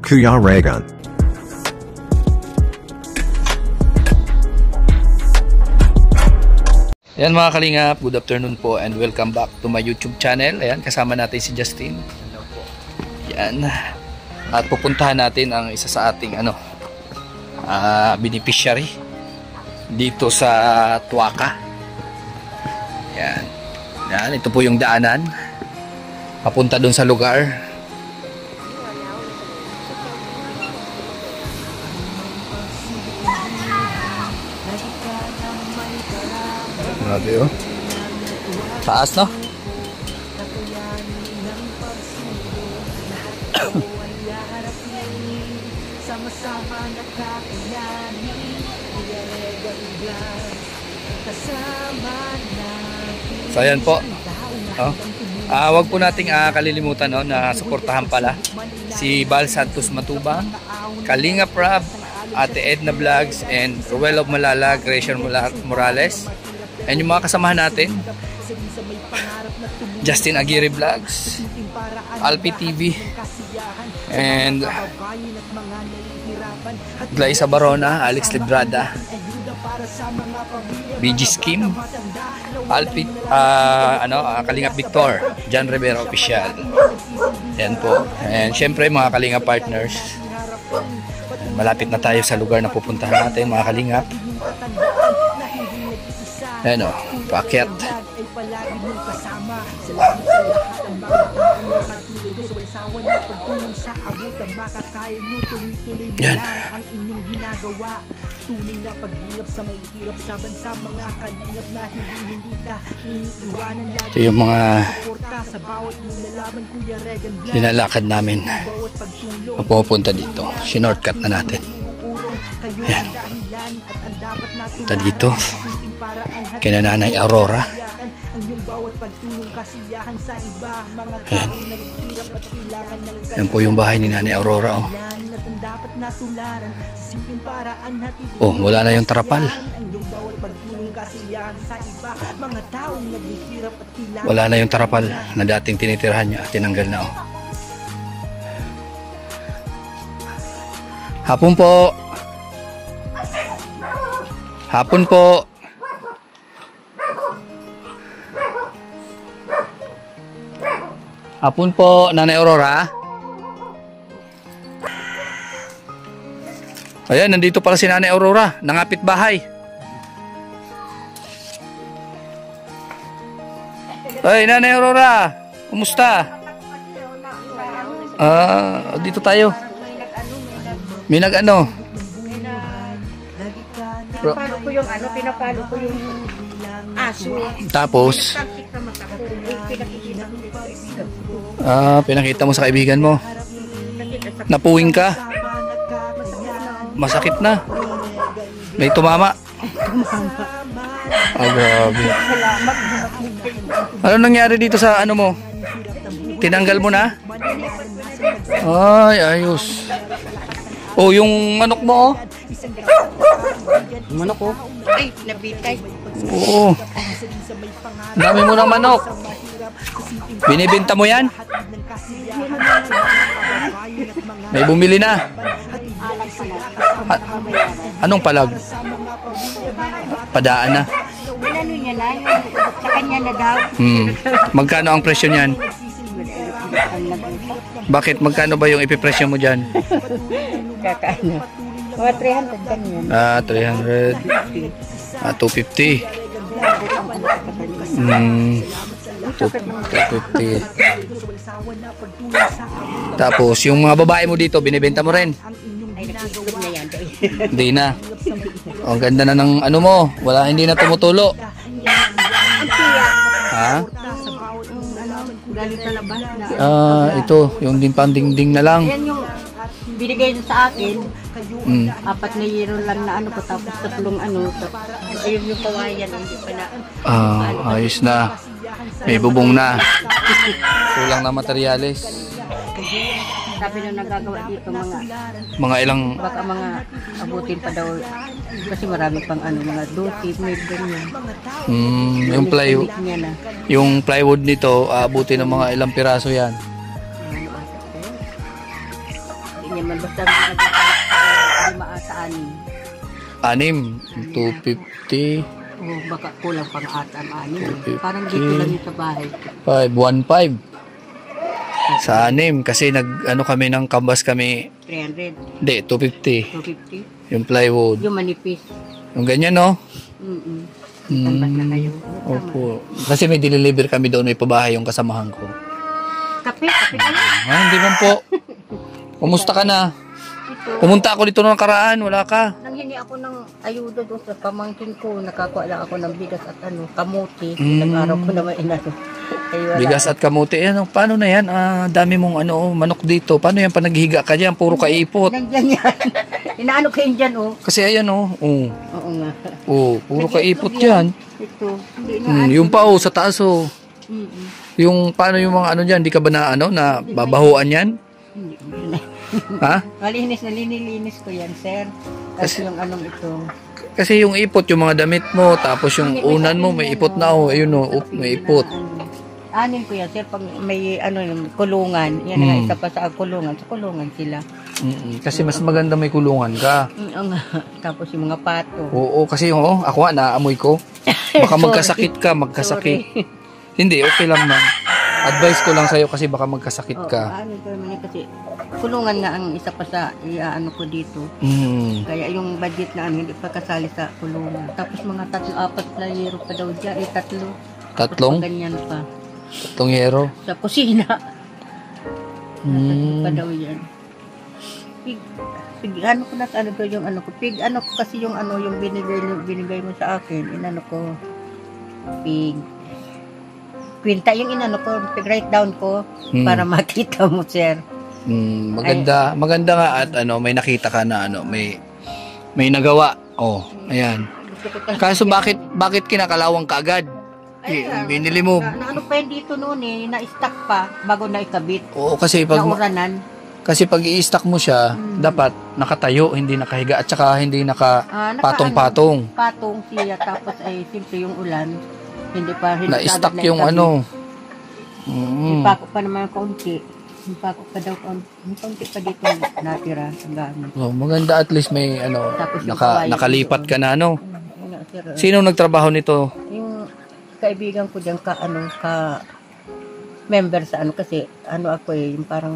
Kuya Regan. Ayan mga kalingap, good afternoon po and welcome back to my YouTube channel. Ayan, kasama natin si Justin. Ayan. At pupuntahan natin ang isa sa ating beneficiary dito sa Tuaca. Ayan. Ayan, ito po yung daanan papunta dun sa lugar. Grabe oh. Taas no? So ayan po. Oh. Wag po nating kalilimutan na suportahan pala si Val Santos Matubang, Kalinga Prab, Ate Edna Vlogs, and Ruel of Malala, Grecian Morales, and yung mga kasamahan natin, Justin Aguirre Vlogs, Alpi TV, and Glaisa Barona, Alex Librada, BG Scheme, Alpi, Kalinga Victor, John Rivera Official. Yan po. And syempre mga Kalinga partners, malapit na tayo sa lugar na pupuntahan natin mga Kalingap. Ayan o, paakyat. Yan. Ito yung mga nilalakad namin na pupunta dito. Sinortcut na natin. Yan. Punta dito kina Nanay Aurora. Yan. Yan po yung bahay ni Nanay Aurora oh. Oh, wala na yung tarapal. Wala na yung tarapal na dating tinitirahan niya. Tinanggal na oh. Hapon po. Hapon po. Hapon po, Nanay Aurora. Ayan, nandito pala si Nanay Aurora, nangapit bahay. Ay, Nanay Aurora, kumusta? Dito tayo. May nag-ano? Pinapalo ko yung pinapalo ko yung aso. Tapos? Pinakita mo sa kaibigan mo. Napuwing ka. Masakit na. May tumama. Grabe. Ano nangyari dito sa ano mo? Tinanggal mo na? Ay, ayos. Oh, yung manok mo oh. Manok ko? Ay, nabitay. Oo. Dami mo ng manok. Binibenta mo yan? May bumili na. Anong palag? Padaan na. Ano niya na, sa kanya na daw. Magkano ang presyo niyan? Bakit? Magkano ba yung ipipresyo mo dyan? Kakaano? Mga 300 ganyan. 300. 250. 250. Tapos yung mga babae mo dito binibenta mo rin? Hindi na. Ang ganda na ng ano mo. Hindi na tumutulo. Ha? Ito yung dingding na lang. Yan yung binigay sa akin. 4 na euro lang na ko tapos 3 ayun yung kawayan hindi pa na. Ayos na. May bubong na. Kulang na materyales. Sabi nung nagagawa dito mga ilang baka mga abutin pa daw kasi marami pang mga duty, made ganyan. Yung plywood nito abutin ng mga ilang piraso yan. yan man. Basta lima ata anim. 250. Oh, baka kulang pang ata ang anim. Parang dito lang yung sa bahay. 515. Sa 6 kasi ano kami ng canvas kami. 300. Hindi, 250. 250. Yung plywood. Yung manipis. Yung ganyan, no? Canvas na kayo. Opo. Kasi may deliver kami doon, may pabahay yung kasamahan ko. Kape kayo. Hindi man po. Kumusta ka na? Ito. Pumunta ako dito nung nakaraan, wala ka. Nanghingi ako ng ayuda doon sa pamangkin ko. Nakakuha lang ako ng bigas at kamuti. Mm. Nag-araw ko naman inano. Bigas at kamuti. Ano, paano na yan? Dami mong manok dito. Paano yan? Panaghihiga ka dyan? Puro kaipot. Nandiyan yan. Inaano kayo dyan, oh. Kasi ayan, oh. Oo. Oo nga. Puro kaipot yan. Ito. Hindi na. Yung pa, sa taas, oh. Yung, paano yung mga ano dyan? Di ka ba na babahuan yan? Hindi. Ha? Malinis na linilinis ko yan, sir. Kasi yung anong ito. Kasi yung ipot, yung mga damit mo, tapos yung unan mo, may ipot na, oh. Ayun, oh. May ipot. Anin ko yan, sir. Pag may yung kulungan, yan nga isa pa sa kulungan. Sa kulungan sila. Kasi mas maganda may kulungan ka. Oo nga. Tapos yung mga pato. Oo, kasi ako naamoy ko. Baka magkasakit ka, magkasakit. Hindi, okay lang man. Advice ko lang sa'yo kasi baka magkasakit ka. Ano ko naman kasi kulungan nga ang isa pa sa ano ko dito. Kaya yung budget na hindi pa kasali sa kulungan. Tapos mga 3-4 na euro pa daw dyan. 3. Tatlong? Tapos ganyan pa. 3 euro? Sa kusina. 3 pa daw yan. Ano ko na ano to yung ano ko. Ano ko kasi yung yung binigay mo sa akin. Inano ko. Kwinta yung inano ko, write down ko para makita mo, sir. Maganda nga at may nakita ka na may nagawa. Oh, ayan. Kaso bakit kinakalawang ka agad? Binili mo. Ano pa yun dito noon na-stack pa bago na ikabit. Oo, kasi Nauranan. Kasi pag i-stack mo siya, dapat nakatayo, hindi nakahiga at saka hindi patong-patong. Patong siya tapos simple yung ulan. Hindi na-stack yung Ipako pa naman konti. Ipako pa daw konti pa dito natira sa gamit. Maganda at least may nakalipat ka na Sino nagtrabaho nito? Yung kaibigan ko diyan ka member sa kasi ako yung parang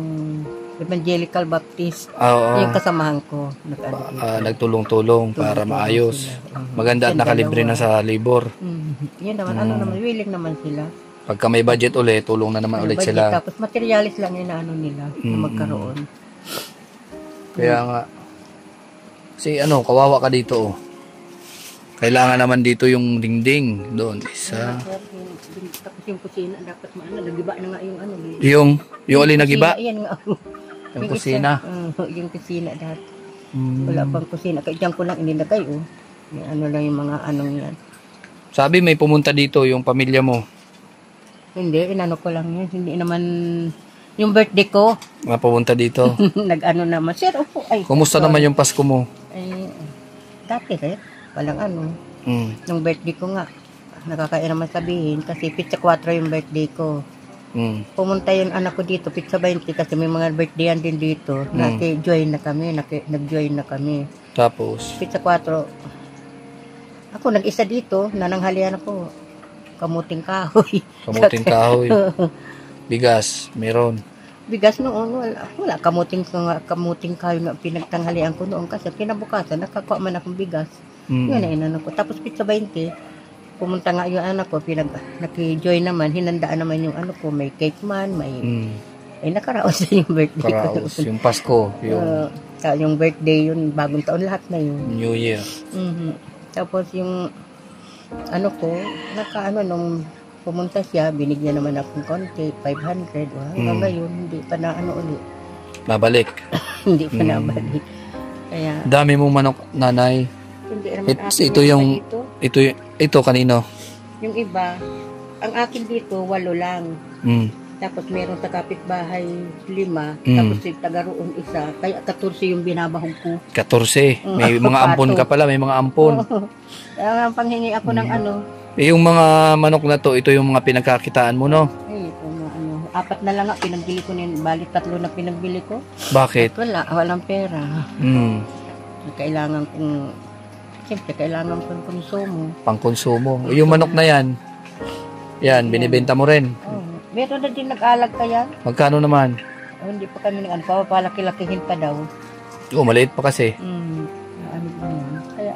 Evangelical Baptist. Yung kasamahan ko nagtulong-tulong para maayos. Maganda at nakalibre na sa labor. Yan naman, naman, willing naman sila. Pagka may budget ulit, tulong na naman ulit sila. Tapos materialis lang yung nila na magkaroon. Kaya nga, kawawa ka dito. Kailangan naman dito yung dingding doon. Isa. Tapos yung kusina, dapat nagiba na nga yung Yung alin nagiba? Yan nga. Yung kusina? Yung kusina dati. Wala pang kusina. Kaya dyan ko lang inilagay, lang yung mga yan. Sabi may pumunta dito yung pamilya mo. Hindi, inano ko lang yan. Hindi naman yung birthday ko. Pumunta dito. Nag-ano naman. Sir, upo. Kumusta naman yung Pasko mo? Dati walang Yung birthday ko nga. Nakakaya naman sabihin kasi pizza 4 yung birthday ko. Pumunta yung anak ko dito, pizza 20 kasi may mga birthday din dito. Nag-join na kami. Tapos? Pizza 4. Ako nag-isa dito, nananghalian ako. Kamuting kahoy. Kamuting kahoy. Bigas, meron. Bigas noon, wala. Kamuting kahoy na pinagtanghalian ko noon kasi kinabukasan, nakakuha man akong bigas. Yun na inano ko. Tapos pizza 20, pumunta nga yung anak ko, naki-join naman, hinandaan naman yung ko, may cake man, may... nakaraos na yung birthday ko. Karaos, yung Pasko. Yung birthday yun, bagong taon, lahat na yun. New Year. Tapos yung nung pumunta siya, binigyan naman akong konti, 500. Hanggang ngayon, hindi pa na ulit. Nabalik? Hindi pa nabalik. Kaya, dami mong manok, nanay. Hindi naman Ito kanino? Yung iba, ang akin dito, 8 lang. Tapos meron sa kapitbahay 5, tapos yung taga-roon isa, kaya 14 yung binabahong ko. 14? May mga ampon ka pala, may mga ampon. Panghingi ako ng yung mga manok na to, ito yung mga pinagkakitaan mo, no? Ito mga apat na lang nga pinagbili ko nin, bali 3 na pinagbili ko. Bakit? Walang pera. Mm. Kailangan kong, siyempre kailangan kong konsumo. Pangkonsumo. Yung manok na yan, binibenta mo rin. Oh, meron na din nag-alag kaya. Magkano naman? Oh, hindi pa kami papalaki-lakihin pa daw. Oo, maliit pa kasi. Ano ba yan? Kaya,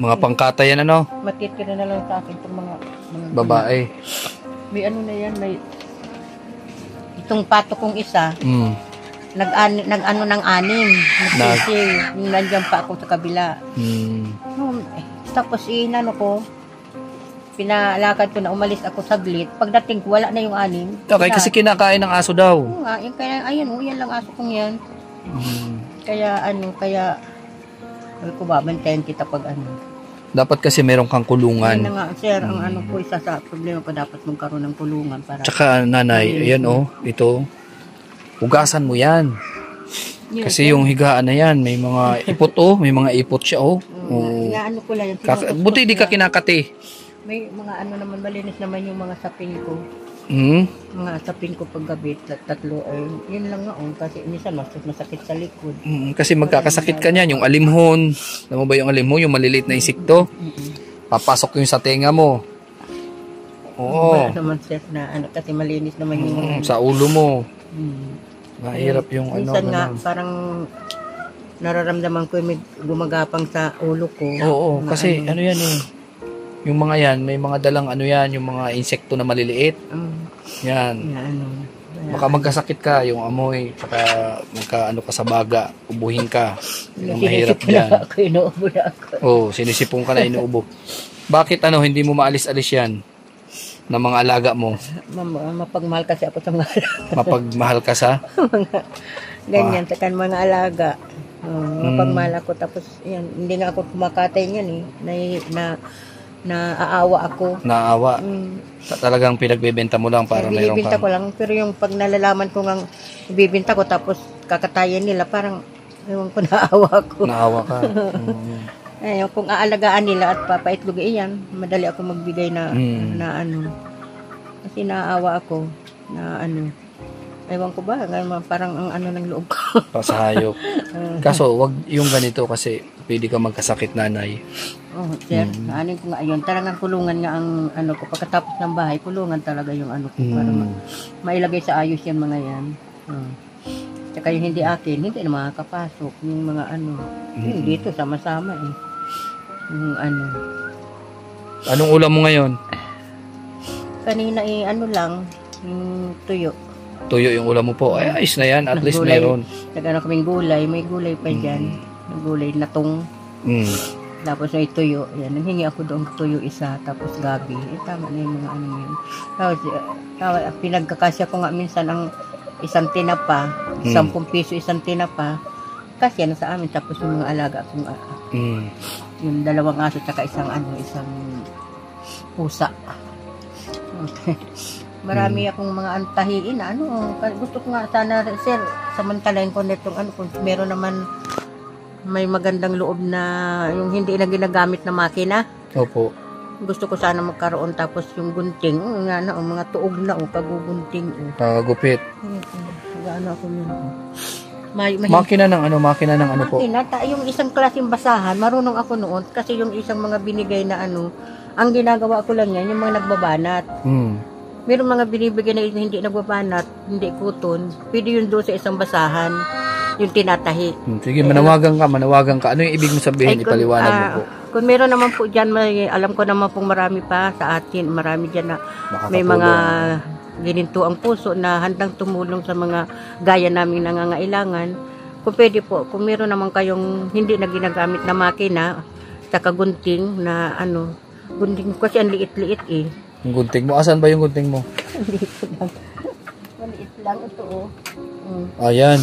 Mga pangkata yan, ano? matitira na lang sa akin itong mga Babae. may ano na yan, may itong pato kong isa, Mm. nag-ano ng 6. Nag-sisi. Yung nandiyan pa ako sa kabila. Mm. Tapos inano ko, pinalakad ko na umalis ako saglit. Pagdating ko, wala na yung 6. Okay, kasi kinakain ng aso daw. Oo nga, yung kaya, ayun, yan lang aso kong yan. Mm. Kaya, sabi ko, babantayan kita pag ano. Dapat kasi meron kang Yan kulungan. na nga, sir, ang ano po, isa sa problema pa dapat magkaroon ng kulungan para... Tsaka nanay, ayan ito. Hugasan mo yan. Yun, Kasi yung higaan na yan, may mga ipot may mga ipot siya Oo. Ano ko lang, Buti di ka kinakati. may mga ano naman, malinis naman yung mga sapin ko. Hmm? Mga sapin ko paggabi, 3 ay, yun lang nga, kasi minsan masakit sa likod. Kasi magkakasakit ka niyan, yung alimhon. Alam mo ba yung alimhon, yung maliliit na insekto? Papasok yung sa tenga mo. Oo. Wala naman sir na ano, kasi malinis naman yung... Sa ulo mo. Hmm. Mahirap yung Minsan nga, ganun. parang nararamdaman ko yung may gumagapang sa ulo ko. Oo, Mga kasi ano yan yung mga yan, may mga dalang ano yan, yung mga insekto na maliliit. Yan. Na ano. Baka magkasakit ka, yung amoy, saka magka-ano ka sa baga, ubuhin ka. Yung mahirap yan. Ako, inuubo na ako. Oo, sinisipong ka na inuubo. Bakit hindi mo maalis-alis yan ng mga alaga mo? Mapagmahal kasi ako sa mga alaga. Mapagmahal ka sa? Ganyan, sa kan mga alaga. Mapagmahal ako. Tapos, yan, hindi nga ako kumakatay niyan naaawa ako. Naawa. Talagang pinagbebenta mo lang para mayroon Binibinta kang... ko lang, pero yung pag nalalaman ko nga ibibinta ko tapos kakatayan nila, parang ewan ko, naawa ako. Naawa ka. Ayun, kung aalagaan nila at papaitlog iyan, madali ako magbigay na ano. Kasi naawa ako na ano. Ewan ko ba, parang ang ano ng loob ko. Pasahayop. Kaso, wag yung ganito kasi pwede ka magkasakit, nanay. Oh, sir, ano ko nga yun. Talagang kulungan nga ang ano ko. Pagkatapos ng bahay, kulungan talaga yung ano ko. Para mailagay sa ayos yan mga yan. Tsaka yung hindi akin, hindi na makakapasok. Yung mga ano. Yung dito, sama-sama eh. Yung ano. Anong ulam mo ngayon? Kanina ano lang, yung tuyo. Tuyo yung ulam mo po. Ay, ayos na yan. At least Gulay. meron. Nag-ano kaming gulay. May gulay pa dyan. Gulay na tong. Tapos may tuyo. Yan. Nanghingi ako doon tuyo isa. Tapos gabi. Tama na yung mga ano yun. Tapos pinagkakasya ko nga minsan ang isang tinapa. 10 piso isang tinapa. Kasi na sa amin. Tapos yung mga alaga kong yung 2 aso tsaka isang pusa. Okay. Marami akong mga antahiin na gusto ko nga sana sir samantalahin ko nitong kung meron naman may magandang loob na yung hindi na ginagamit na makina. Opo. Gusto ko sana magkaroon tapos yung gunting mga tuog na kagugunting Kagupit. Gaano ako yun. Makina ng ano po? Makina, yung isang klaseng basahan, marunong ako noon kasi yung isang mga binigay na ang ginagawa ko lang yan, yung mga nagbabanat. Meron mga binibigay na hindi nagbabanat, hindi kuton. Pwede yun doon sa isang basahan, yung tinatahi. Sige, manawagan ka. Ano yung ibig mo sabihin? Ipaliwanag mo po. Kung meron naman po dyan, alam ko naman pong marami pa sa atin. Marami dyan na may mga gininto ang puso na handang tumulong sa mga gaya namin nangangailangan. Kung pwede po, kung meron naman kayong hindi na ginagamit na makina, saka gunting na gunting kasi ang liit-liit eh. Yung gunting mo, asan ba yung gunting mo? Dito lang. Maliit lang ito Ayan.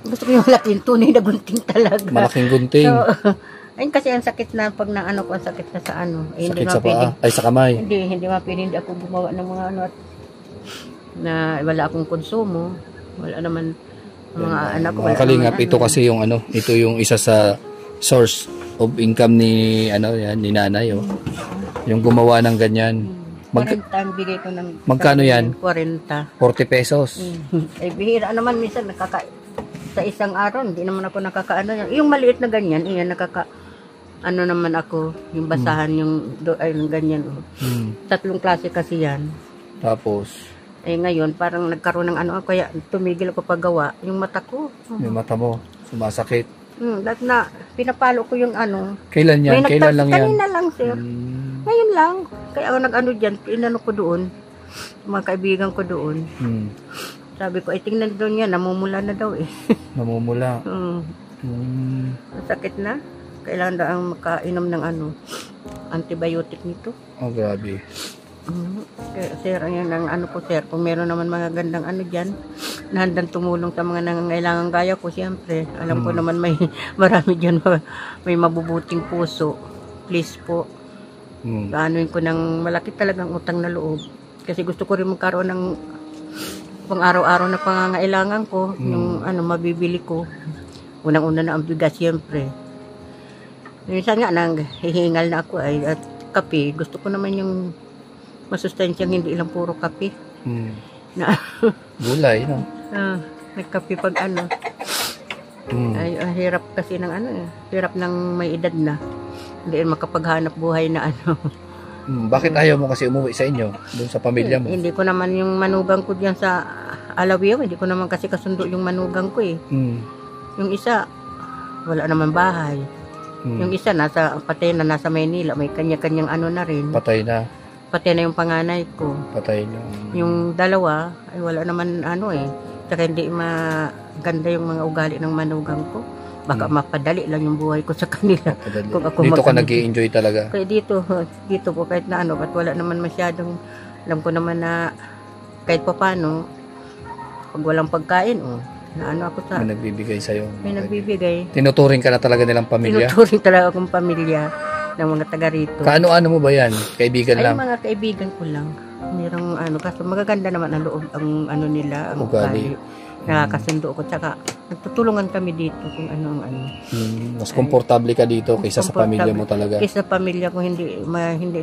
Gusto ko yung malaking tunay na gunting talaga. Malaking gunting. So, ayun kasi ang sakit na pag naano ko, ang sakit na sa sakit hindi sa paa? Ay, sa kamay? Hindi hindi ako gumawa ng mga na wala akong konsumo. Wala naman mga anak ko. Mga kalingap, ito kasi yung ito yung isa sa source of income ni nanay Yung gumawa ng ganyan. 40 ang bigay ko ng... Magkano yan? 40. 40 pesos. Ay, bihira naman minsan sa isang araw, hindi naman ako nakakaano yan. Yung maliit na ganyan, iyan ano naman ako, yung basahan, yung ganyan. Tatlong klase kasi yan. Tapos? Eh ngayon, parang nagkaroon ng ano, kaya tumigil ako paggawa. Yung mata ko. Yung mata mo, sumasakit. Dahil na, pinapalo ko yung ano. Kailan yan? Kailan lang yan? Kanina lang, sir. Ngayon lang. Kaya ako nag-ano dyan, inano ko doon. Mga kaibigan ko doon. Sabi ko, ay tingnan doon yan, namumula na daw eh. Namumula? Sakit na. Kailangan daw ang makainom ng ano, antibiotic nito. Oh, grabe. Kaya, sir, ayan ang ano po, sir. Kung meron naman mga gandang ano dyan, na handang tumulong sa mga nangangailangan gaya ko, siyempre. Alam ko naman may marami dyan, may mabubuting puso. Please po. Ganoin ko ng malaki talagang utang na loob. Kasi gusto ko rin magkaroon ng pang araw-araw na pangangailangan ko, yung ano, mabibili ko. Unang-una na ang bigas, siyempre. Minsan nga, hihingal na ako ay at kape. Gusto ko naman yung masustansyang hindi lang puro kape. Na, gulay, no? nagkape pag ano. Ay, hirap kasi ng ano, hirap ng may edad na. Hindi makapaghanap buhay na ano. Bakit ayaw mo kasi umuwi sa inyo, doon sa pamilya mo? Hindi ko naman yung manugang ko diyan sa Alawiaw, hindi ko naman kasi kasundo yung manugang ko eh. Yung isa, wala naman bahay. Yung isa, patay na, nasa Maynila, may kanya-kanyang ano na rin. Patay na? Patay na yung panganay ko. Patay na. Yung dalawa, ay wala naman ano eh. Tsaka hindi maganda yung mga ugali ng manugang ko. Baka mapadali lang yung buhay ko sa kanila. Kung ako dito ka nag-i-enjoy talaga? Kaya dito po kahit na ano, at wala naman masyadong, alam ko naman na kahit pa paano, pag walang pagkain, na ano ako sa... May nagbibigay sa'yo. May nagbibigay. Tinuturing ka na talaga nilang pamilya? Tinuturing talaga akong pamilya ng mga taga rito. Kaano-ano mo ba yan? Kaibigan lang? Ay, mga kaibigan ko lang. Merong ano, kasi magaganda naman ang loob, ang ano nila, ang ugali. Nakakasundo ko, tsaka nagtutulungan kami dito kung ano ang ano. Mas komportable ka dito kaysa sa pamilya mo talaga? Kaysa sa pamilya ko, hindi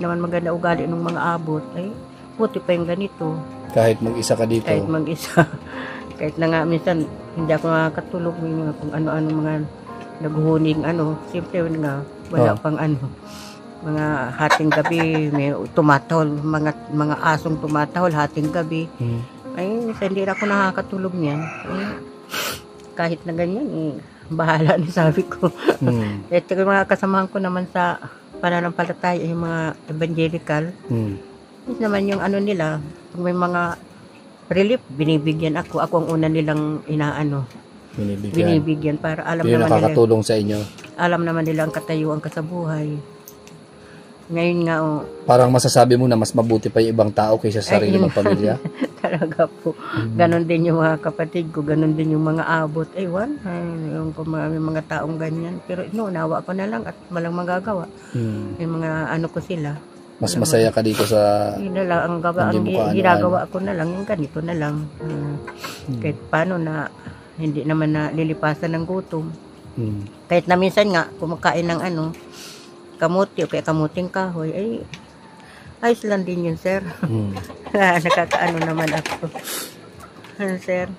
naman maganda ugali ng mga abot. Ay, buti pa yung ganito. Kahit mag-isa ka dito? Kahit mag-isa. Kahit na nga minsan, hindi ako nakakatulog may mga kung ano-ano mga naghuhuning ano. Siyempre nga, wala pang ano. Mga hating gabi, may tumatahol, mga asong tumatahol hating gabi. Ay, hindi na ako nakakatulog niyan. Ay, kahit na ganyan, bahala na sabi ko. At yung mga kasamahan ko naman sa pananampalataya, yung mga evangelical, naman yung ano nila, may mga relief, binibigyan ako. Ako ang una nilang inaano. Binibigyan para alam naman nila. Nakakatulong sa inyo. Alam naman nila ang katayuan ka sa buhay. Ngayon nga, parang masasabi mo na mas mabuti pa yung ibang tao kaysa sa sarili mong pamilya? Talaga po. Ganon din yung mga kapatid ko, ganon din yung mga abot. Ewan, yung mga taong ganyan. Pero inuunawa ko na lang at walang magagawa. Yung mga ano ko sila. Mas masaya ka dito sa... Yun na lang, ang ginagawa ko na lang, yung ganito na lang. Kahit paano na hindi naman na lilipasan ng gutom. Kahit na minsan nga, kumakain ng ano, kamuti o kaya kamuting kahoy, ay ayos lang din yun, sir. Nakakaano naman ako. Sir.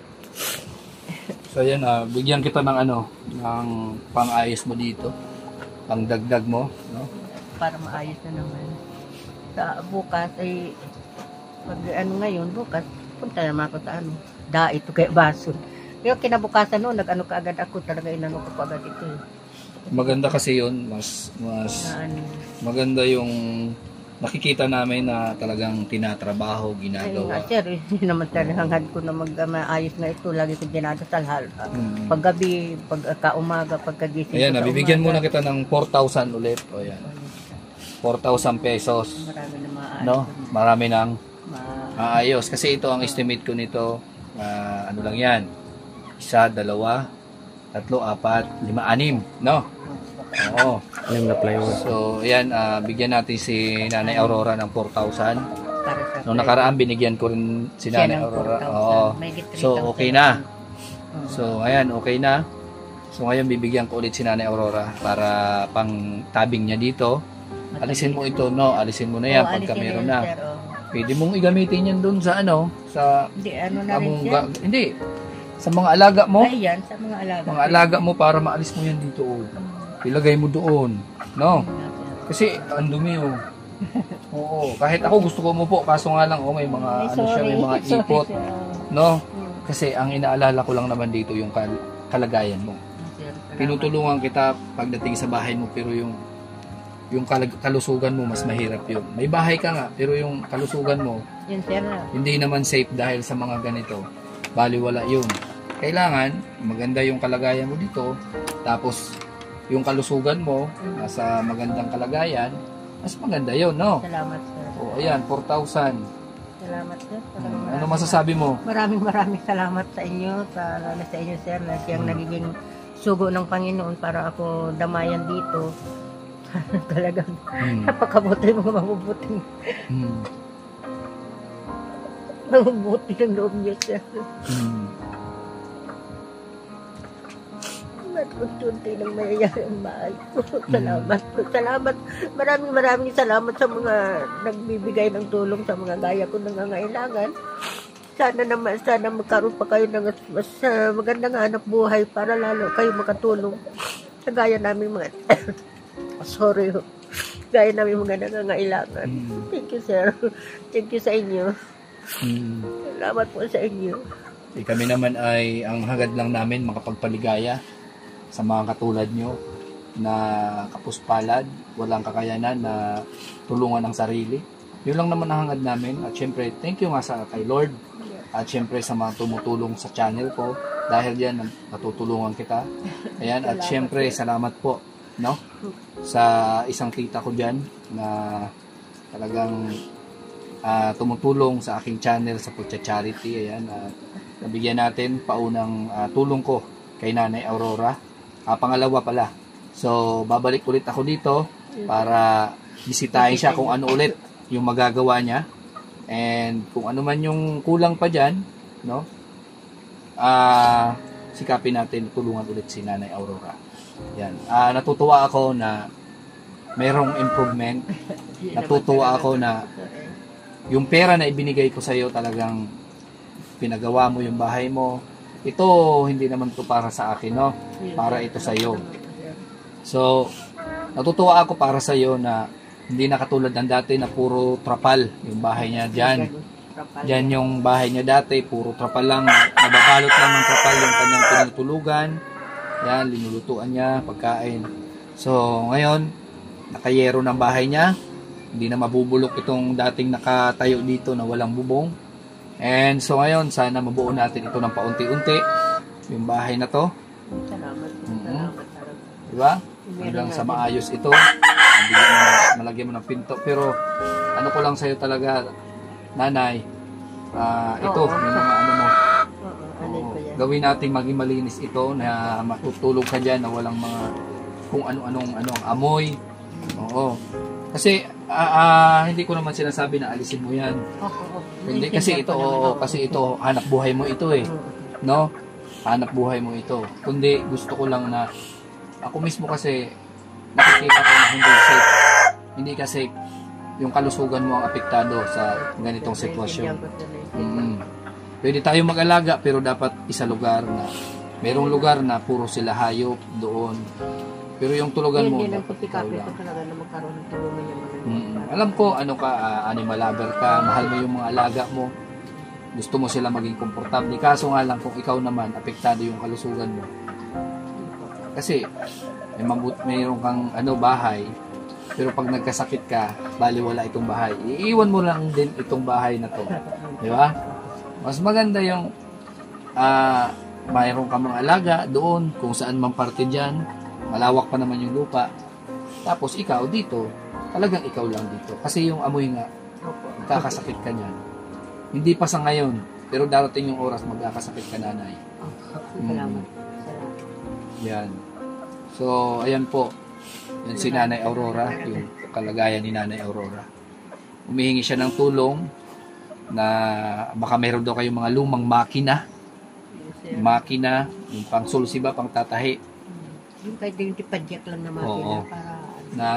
So yan, bigyan kita ng ano, ng pang-ayos mo dito. Pang-dagdag mo, no? Para maayos na naman. Sa bukas ay, pag ano ngayon, bukas, punta naman ako sa ano, ito kaya baso. Pero kinabukasan noon, nag-ano ka agad ako, talaga inano ko agad ito eh. Maganda kasi yun, mas maganda yung nakikita namin na talagang tinatrabaho, ginagawa. Ay, sir, hindi naman talahangad ko na maayos na ito. Lagi ko dinadasal. Paggabi, pagkaumaga, pagkagising. Ayan, nabibigyan muna kita ng 4,000 ulit. O yan. 4,000 pesos. Marami na maayos. No? Marami nang maayos. Kasi ito ang estimate ko nito. Ano lang yan? 1, 2, 3, 4, 5, 6. No? Oo. Na plywood. So, ayan, bigyan natin si Nanay Aurora ng 4,000. Nung nakaraan, binigyan ko rin si Nanay Aurora. Oo. So, okay na. So, ayan, okay na. So, ngayon, bibigyan ko ulit si Nanay Aurora para pang tabing niya dito. Alisin mo ito, no? Alisin mo na yan pagka meron na. Pwede mong igamitin yan doon sa ano, sa Hindi, ano na rin among siya. hindi sa mga alaga mo. Ay, yan, sa mga alaga. Mga alaga mo para maalis mo yan dito. Oh. Ilagay mo doon. No? Kasi ang dumi oh. Oo, kahit ako gusto ko umupo kaso nga lang may mga Ay, ano siya, may mga sorry, ipot, sir. no? Kasi ang inaalala ko lang naman dito yung kalagayan mo. Sir, salamat. Tinutulungan kita pagdating sa bahay mo pero yung kalusugan mo mas mahirap yun. May bahay ka nga pero yung kalusugan mo Yun, sir. hindi naman safe dahil sa mga ganito. Baliwala yun. Kailangan maganda yung kalagayan mo dito tapos yung kalusugan mo nasa magandang kalagayan, mas maganda yun, no? Salamat, sir. O ayan, 4,000. Salamat, sir. Ano masasabi mo? Maraming salamat sa inyo, lalo sa inyo, sir, na siyang nagiging sugo ng Panginoon para ako damayan dito. Talagang napakabuti mga mabubuti ng loob niyo, sir. Tunti ng mayayari ang bahay ko. Salamat po. Salamat. Maraming salamat sa mga nagbibigay ng tulong sa mga gaya ko nangangailangan. Sana magkaroon pa kayo ng mas magandang hanap buhay para lalo kayo makatulong sa gaya namin mga sorry. Gaya namin mga nangangailangan. Thank you, sir. Thank you sa inyo. Salamat po sa inyo. Kami naman ay ang hagad lang namin makapagpaligaya sa mga katulad nyo na kapuspalad, walang kakayanan na tulungan ang sarili. Yun lang naman ang hangad namin. At syempre, thank you nga sa kay Lord. At syempre sa mga tumutulong sa channel ko. Dahil yan, natutulungan kita. Ayan, at syempre, salamat po, no? Sa isang tita ko dyan na talagang tumutulong sa aking channel sa Pucha Charity. Ayan, nabigyan natin paunang tulong ko kay Nanay Aurora. Pangalawa pala. So, babalik ulit ako dito para bisitahin siya kung ano ulit yung magagawa niya. And kung ano man yung kulang pa dyan, no? Sikapin natin tulungan ulit si Nanay Aurora. Yan. Natutuwa ako na mayroong improvement. Natutuwa ako na yung pera na ibinigay ko sa iyo talagang pinagawa mo yung bahay mo. Ito, hindi naman to para sa akin, no? Para ito sa iyo. So, natutuwa ako para sa iyo na hindi na katulad ng dati na puro trapal yung bahay niya dyan. Dyan yung bahay niya dati, puro trapal lang. Nababalot lang ng trapal yung kanyang pinutulugan. Yan, linulutuan niya, pagkain. So, ngayon, nakayero ng bahay niya. Hindi na mabubulok itong dating nakatayo dito na walang bubong. And so ngayon, sana mabuo natin ito ng paunti-unti, yung bahay na to. Salamat. Diba? Hanggang sa maayos ito. Malagyan mo ng pinto. Pero ano ko lang sa'yo talaga, Nanay, ito, yung mga ano mo. Gawin natin maging malinis ito na matutulog ka dyan na walang mga kung ano-anong amoy. Oo. Kasi hindi ko naman sinasabi na alisin mo yan. Hindi kasi ito hanap buhay mo ito eh. No? Hanap buhay mo ito. Kundi gusto ko lang na ako mismo kasi nakikita ko na hindi safe. Hindi kasi yung kalusugan mo ang apektado sa ganitong sitwasyon. Pwede tayo mag-alaga pero dapat isa lugar na merong lugar na puro sila hayop doon. Pero yung tulugan mo, hindi lang puti-kape ko talaga na magkaroon ng tulungan yung mga alam ko, ano ka, animal lover ka, mahal mo yung mga alaga mo, gusto mo sila maging komportable. Kaso nga lang kung ikaw naman, apektado yung kalusugan mo. Kasi, mayroon kang bahay, pero pag nagkasakit ka, baliwala itong bahay. Iiwan mo lang din itong bahay na to. Di ba? Mas maganda yung mayroon kang mga alaga doon, kung saan man parte dyan, malawak pa naman yung lupa. Tapos ikaw dito, talagang ikaw lang dito. Kasi yung amoy nga, magkakasakit ka niyan. Hindi pa sa ngayon, pero darating yung oras magkakasakit ka, Nanay. Salamat. Yan. So, ayan po. Yan si Nanay Aurora, yung kalagayan ni Nanay Aurora. Humihingi siya ng tulong na baka meron daw kayong mga lumang makina. Yung pang sulsi ba, pang tatahi. Yung kahit yung tipadyak lang na makina para na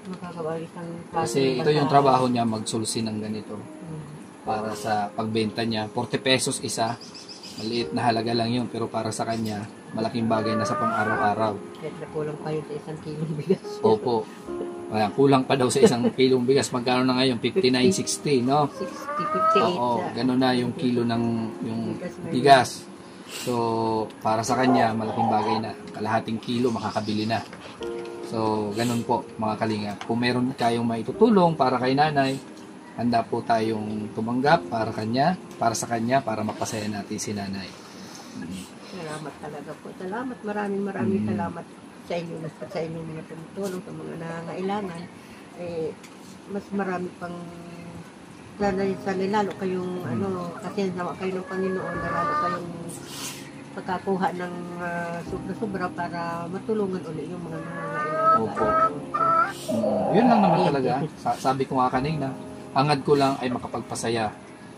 Makakabalik ang kasi ito yung trabaho niya, magsulsi ng ganito para sa pagbenta niya. 40 pesos isa, maliit na halaga lang yun, pero para sa kanya malaking bagay na sa pang-araw-araw. Kahit na kulang pa yun sa 1 kilong bigas. Opo. Kaya kulang pa daw sa 1 kilong bigas. Magkano na ngayon? 59.60, no? 60, 58. Oo, gano'n na yung kilo ng yung bigas. So, para sa kanya, malaking bagay na. Kalahating kilo, makakabili na. So, ganun po, mga kalinga. Kung meron kayong maitutulong para kay nanay, handa po tayong tumanggap para sa kanya, para mapasaya natin si nanay. Salamat talaga po. Salamat, maraming salamat sa inyo, sa inyong mga tumutulong, sa mga nangangailangan. Mas marami pang sana lalo kayong kasi nawa kayo ng Panginoon, lalo kayong pagkakuha ng sobra-sobra para matulungan ulit yung mga nangangailangan. Opo. Yun lang naman talaga. Sabi ko nga kanina, hangad ko lang ay makapagpasaya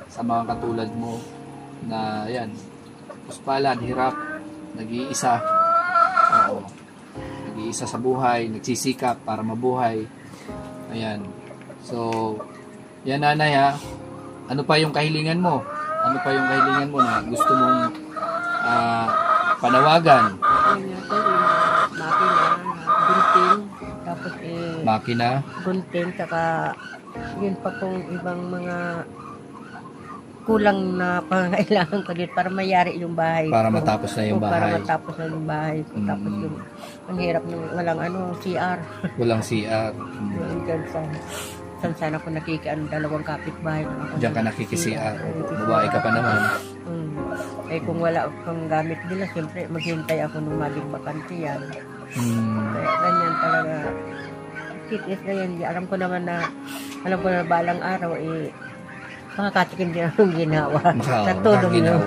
sa mga katulad mo na yan, puspalad, hirap, nag-iisa. Oo. Nag-iisa sa buhay, nagsisikap para mabuhay. Ayan. So, yan nanay ha. Ano pa yung kahilingan mo? Ano pa yung kahilingan mo na gusto mong panawagan? Makina, gunting, tapos Makina? gunting, saka yun pa pong ibang mga kulang na pangailangan ko dito para mayari yung bahay. Para matapos na yung bahay. Para matapos na yung bahay. Tapos yung ang hirap ng walang CR. Walang CR. Diyan saan sana ko dalawang kapitbahay. Diyan ka nakiki-CR. Babae ka pa naman. Kung wala akong gamit nila, siyempre maghintay ako nung maging bakante yan. Kaya ganyan talaga. Kitis na yan. Alam ko na balang araw makakatikin din ang ginawa. Sa tulong nyo.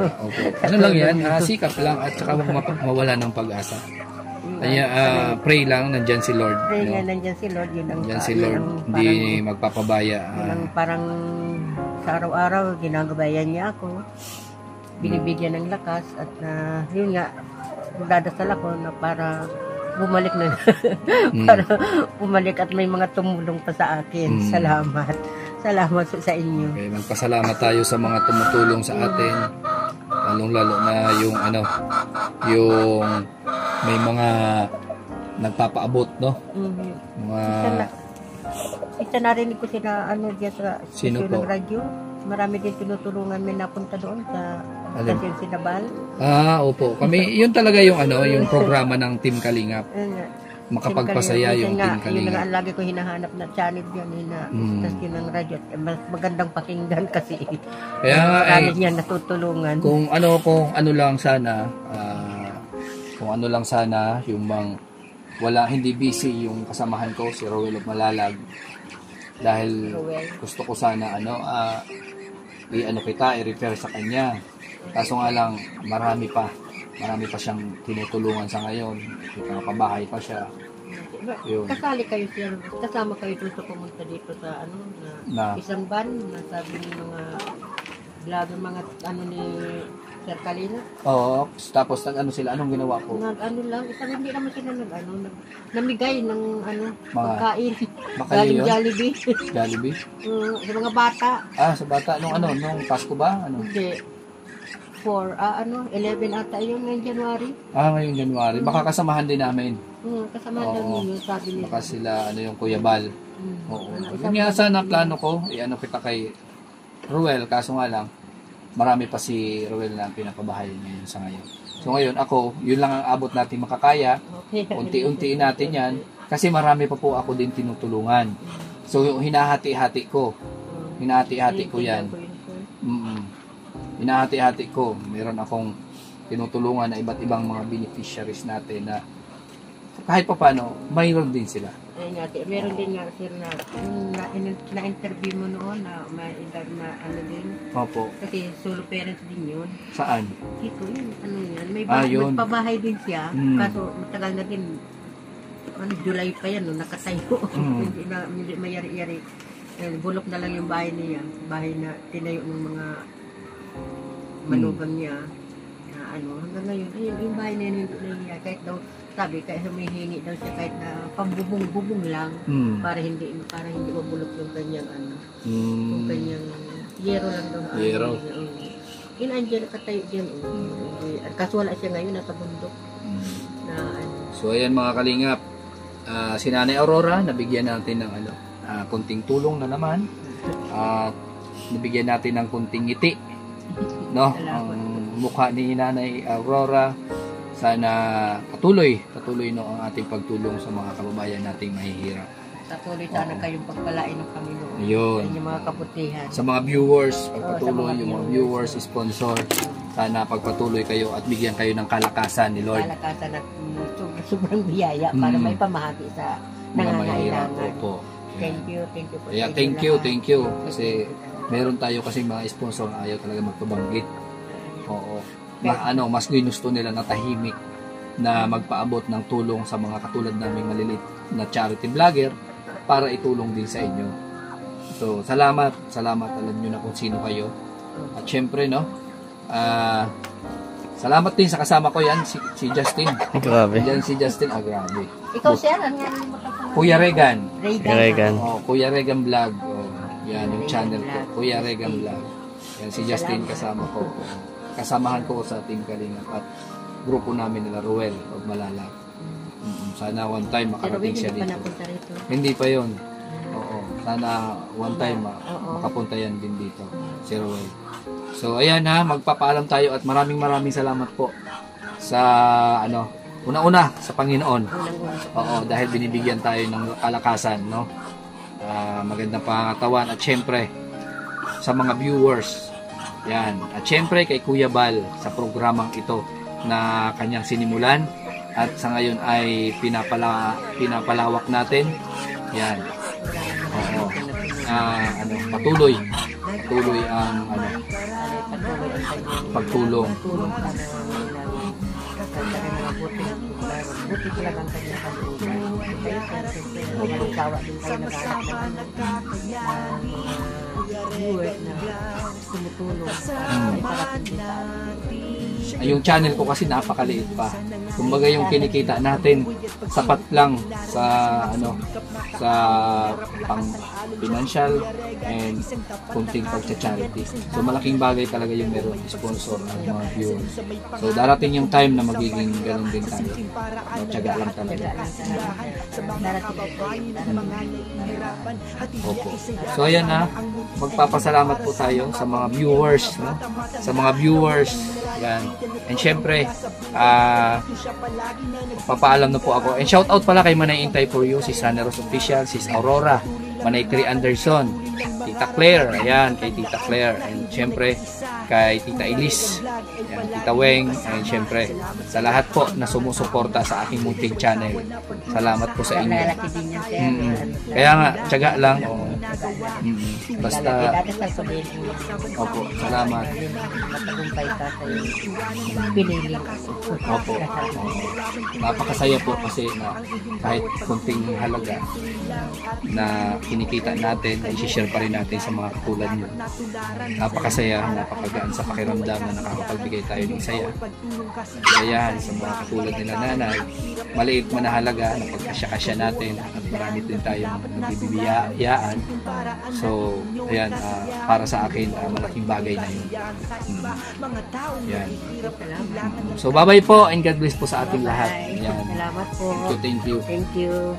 Ano lang yan, sikap lang at saka mawala ng pag-asa. Kaya pray lang, nandyan si Lord. Pray nga, nandyan si Lord. Yun ang, nandyan si Lord, hindi magpapabaya. Yun ang parang sa araw-araw, ginagabayan niya ako. Binibigyan ng lakas at yun nga, dadasal ako na para bumalik na para bumalik at may mga tumulong pa sa akin. Salamat sa inyo. Okay, magpasalamat tayo sa mga tumutulong sa atin. Lalong-lalo na yung yung may mga nagpapaabot, no? Mga isa narinig ko sila diyan sa sino po? Ng radyo. Marami din tinutulungan, may napunta doon sa Stasyon Sinabal. Opo. Kami, yun talaga yung yung programa ng Team Kalingap. Makapagpasaya yung Team Kalingap. Yun ang lagi ko hinahanap na channel yan, stasyon ng radyo. Magandang pakinggan kasi. Kaya marami niya natutulungan. Kung ano lang sana, yung hindi busy yung kasamahan ko, si Rowel of Malalag. Dahil gusto ko sana i-refer sa kanya. Kaso nga lang, marami pa siyang tinutulungan sa ngayon. Pabahay pa siya. Yun. Kasali kayo siya, kasama kayo doon sa pumunta dito sa isang van na sabi ng mga vlogger, mga ni Sir Kalina. Oo, tapos sila, anong ginawa ko? Isang hindi naman sila namigay ng pagkain. Galing Jollibee. Jollibee? Sa mga bata. Sa bata, nung Pasko ba? Hindi. 11 ata yun ngayong January. Ngayong January. Baka kasamahan din namin. Kasamahan din yun, sabi nila. Baka sila, yung Kuya Bal. Oo. Yun nga sana plano ko, kita kay Ruel, kaso nga lang, marami pa si Ruel na pinapabahay ngayon sa ngayon. So ngayon, yun lang ang abot natin makakaya. Unti-untiin natin yan. Kasi marami pa po ako din tinutulungan. So hinahati-hati ko. Hinahati-hati ko yan. Hinahati-hati ko. Meron akong tinutulungan na iba't ibang mga beneficiaries natin na kahit pa paano, mayroon din sila. Meron din nga sir na-interview mo noon na may edad na din. Opo. Kasi solo parents din yun. Saan? Dito yun, may yun. pabahay din siya. Kaso matagal na din. July pa yan, nakatayo. Hindi mayari-yari. Bulok na lang yung bahay niya. Bahay na tinayo ng mga manugang niya. ano, hanggang ngayon, ayun, yung bahay na yun, hindi nahihiya. Kahit daw, sabi, kahit humihingi daw siya kahit na pambubong-bubong lang, para hindi mabulok yung kanyang, ano, yung kanyang yero lang daw. Yero. Inandyan, nakatayo dyan. Kaso wala siya ngayon, nasa bundok. Na, ano. So ayan mga kalingap, si Nanay Aurora, nabigyan natin ng kunting tulong na naman. At nabigyan natin ng kunting ngiti. No? Ang mukha ni Nanay Aurora. Sana patuloy no ang ating pagtulong sa mga kababayan nating mahihirap. Patuloy sana kayong pagpalain ng Panginoon. Yun. Sa mga kabutihan. Sa mga viewers, pagpatuloy yung mga viewers, sponsor, sana pagpatuloy kayo at bigyan kayo ng kalakasan ni Lord. Kalakasan at sobrang biyaya para may pamahagi sa nangangailangan. Opo. Thank you po. Yeah, thank you. Kasi meron tayo kasi mga sponsor na ayaw talaga magpabanggit. Oo. Mas ginusto nila na tahimik na magpaabot ng tulong sa mga katulad naming maliliit na charity vlogger para itulong din sa inyo. So, salamat. Alam nyo na kung sino kayo. At syempre, no, salamat din sa kasama ko yan, si Justin. Grabe. Yan si Justin, grabe. Ikaw, sir, ano nga Kuya Regan. Regan. Kuya Regan Vlog. Yan yung channel ko. Kuya Regan Vlog. Yan si Justin kasama ko. Kasamahan ko sa Team Kalingap at grupo namin nila Ruel of Malala. Sana one time makarating siya dito. Hindi pa yun. Oo. Sana one time makapunta yan din dito. Si Ruel. So ayan ha, magpapaalam tayo at maraming salamat po sa una-una sa Panginoon. Oo, dahil binibigyan tayo ng kalakasan, no? Magandang pangatawan at syempre sa mga viewers. Yan. At syempre kay Kuya Bal sa programang ito na kanyang sinimulan at sa ngayon ay pinapalawak natin. Yan. Oo. Patuloy ang pagtulong. Buti talagang kanyang pag-ulan. Kaya nagsawa din tayo nag-anak ng viewers na tumutulong para kita. Yung channel ko kasi napakaliit pa. Kumbaga yung kinikita natin sapat lang sa sa pang financial and kunting pagcha-charity. So malaking bagay talaga yung meron sponsor at mga viewers. So darating yung time na magiging ganun din tayo. Tiyaga lang talaga. Opo. So ayan na, magpapasalamat po tayo sa mga viewers, no? Sa mga viewers. Yan. And syempre, papaalam na po ako. And shout out pala kay Manay Intay for You, si Sana Rose Official, si Aurora, Manay Tri Anderson, Tita Claire, ayan, kay Tita Claire. And syempre, kay Tita Elise, ayan, Tita Weng, and syempre, sa lahat po na sumusuporta sa aking munting channel. Salamat po sa inyo. Kaya nga, tiyaga lang. Basta, opo, salamat. Opo. Napakasaya po kasi na kahit kunting halaga na kinikita natin, i-share pa rin natin sa mga katulad nyo. Napakasaya, napakagaan sa pakiramdam na nakakapagbigay tayo ng saya. Kaya sa mga katulad nila nanay, maliit man na halaga na pagkasya-kasya natin at marami din tayong nagbibiyayaan. So, ayan, para sa akin, malaking bagay na yun. Yan. So, bye-bye po and God bless po sa ating lahat. Ayan. Salamat po. Thank you. Thank you.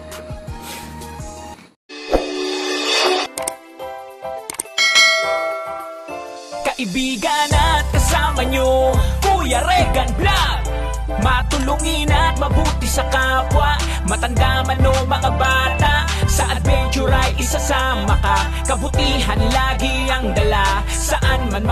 Kaibigan at kasama nyo, Kuya Regan Vlog. Matulungin at mabuti sa kapwa, matanda man o mga bata, sa adventure ay isasama ka. Kabutihan lagi ang dala, saan man